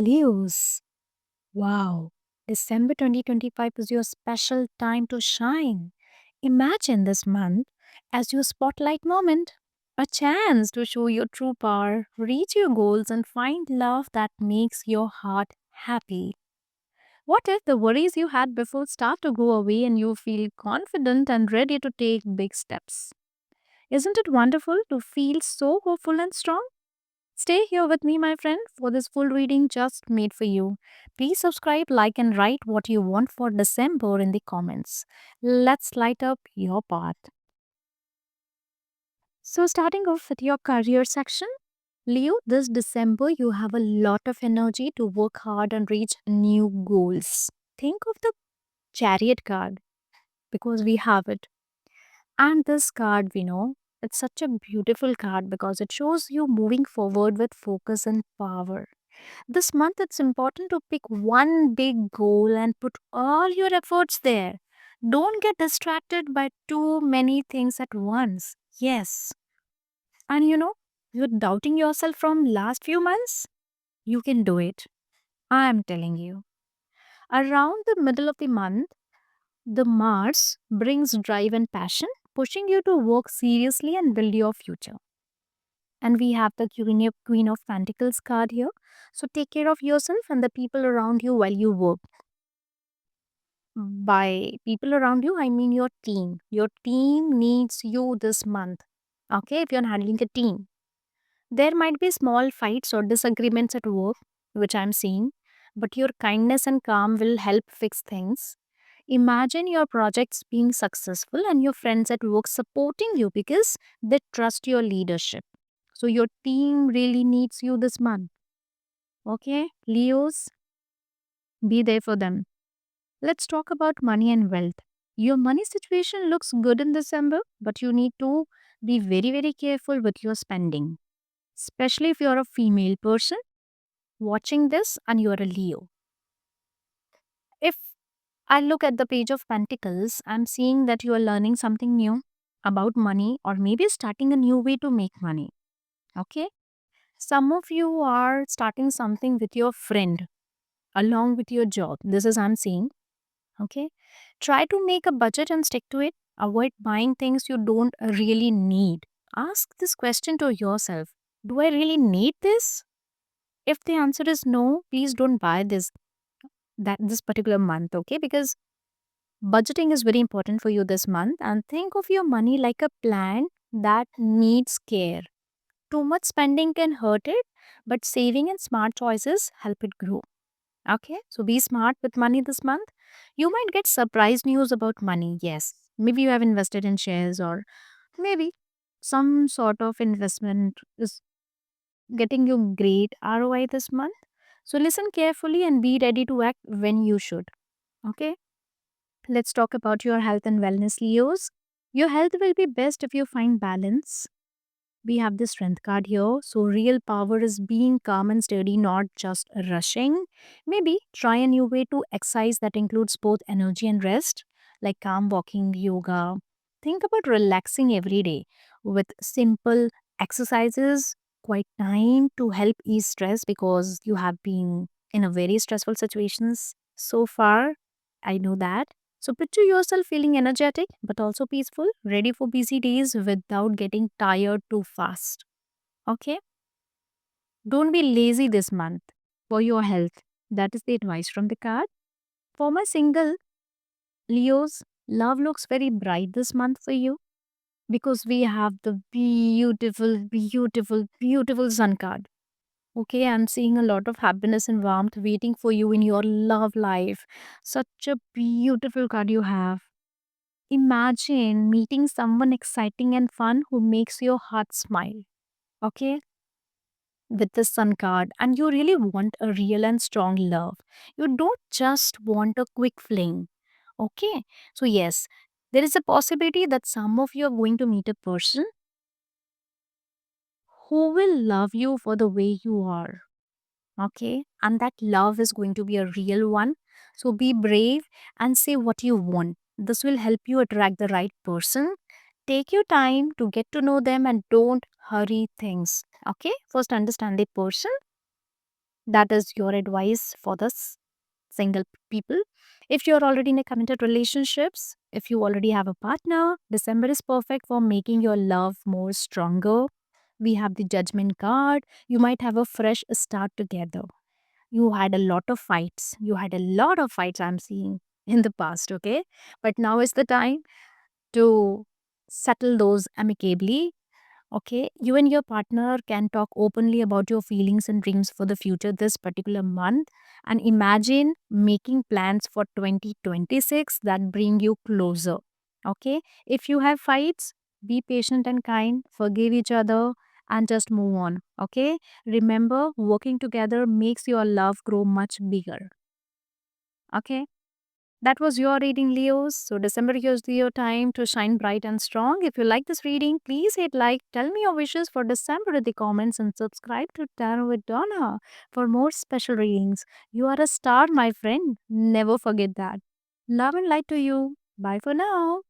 Leos. Wow, December 2025 is your special time to shine. Imagine this month as your spotlight moment, a chance to show your true power, reach your goals, and find love that makes your heart happy. What if the worries you had before start to go away and you feel confident and ready to take big steps? Isn't it wonderful to feel so hopeful and strong? Stay here with me, my friend, for this full reading just made for you. Please subscribe, like, and write what you want for December in the comments. Let's light up your path. So, starting off with your career section, Leo, this December you have a lot of energy to work hard and reach new goals. Think of the chariot card because we have it. And this card, we know, it's such a beautiful card because it shows you moving forward with focus and power. This month, it's important to pick one big goal and put all your efforts there. Don't get distracted by too many things at once. Yes. And you're doubting yourself from last few months? You can do it. I'm telling you. Around the middle of the month, the Mars brings drive and passion, pushing you to work seriously and build your future. And we have the Queen of Pentacles card here. So take care of yourself and the people around you while you work. By people around you, I mean your team. Your team needs you this month. Okay, if you're handling a team, there might be small fights or disagreements at work, which I'm seeing, but your kindness and calm will help fix things. Imagine your projects being successful and your friends at work supporting you because they trust your leadership. So, your team really needs you this month. Okay, Leos, be there for them. Let's talk about money and wealth. Your money situation looks good in December, but you need to be very, very careful with your spending, especially if you're a female person watching this and you're a Leo. If I look at the page of Pentacles, I'm seeing that you are learning something new about money or maybe starting a new way to make money. Okay? Some of you are starting something with your friend along with your job. This is I'm seeing. Okay? Try to make a budget and stick to it. Avoid buying things you don't really need. Ask this question to yourself. Do I really need this? If the answer is no, please don't buy this particular month, okay? Because budgeting is very important for you this month and think of your money like a plant that needs care. Too much spending can hurt it, but saving and smart choices help it grow. Okay, so be smart with money this month. You might get surprise news about money. Yes, maybe you have invested in shares or maybe some sort of investment is getting you great ROI this month. So listen carefully and be ready to act when you should. Okay, let's talk about your health and wellness, Leos. Your health will be best if you find balance. We have the strength card here. So, real power is being calm and steady, not just rushing. Maybe try a new way to exercise that includes both energy and rest, like calm walking, yoga. Think about relaxing every day with simple exercises, quite time to help ease stress because you have been in a very stressful situations so far. I know that. So picture yourself feeling energetic but also peaceful, ready for busy days without getting tired too fast. Okay? Don't be lazy this month for your health. That is the advice from the card. For my single Leos, love looks very bright this month for you because we have the beautiful, beautiful, beautiful sun card. Okay, I'm seeing a lot of happiness and warmth waiting for you in your love life. Such a beautiful card you have. Imagine meeting someone exciting and fun who makes your heart smile. Okay, with the sun card, and you really want a real and strong love. You don't just want a quick fling. Okay, so yes, there is a possibility that some of you are going to meet a person who will love you for the way you are. Okay, and that love is going to be a real one. So be brave and say what you want. This will help you attract the right person. Take your time to get to know them and don't hurry things. Okay, first understand the person, That is your advice for this single people. If you're already in a committed relationships, if you already have a partner, December is perfect for making your love more stronger. We have the judgment card. You might have a fresh start together. You had a lot of fights. You had a lot of fights, I'm seeing in the past, okay? But now is the time to settle those amicably. Okay, you and your partner can talk openly about your feelings and dreams for the future this particular month, and imagine making plans for 2026 that bring you closer. Okay, if you have fights, be patient and kind, forgive each other, and just move on. Okay, remember, working together makes your love grow much bigger. Okay. That was your reading, Leos. So, December gives you your time to shine bright and strong. If you like this reading, please hit like, tell me your wishes for December in the comments, and subscribe to Tarot with Donna for more special readings. You are a star, my friend. Never forget that. Love and light to you. Bye for now.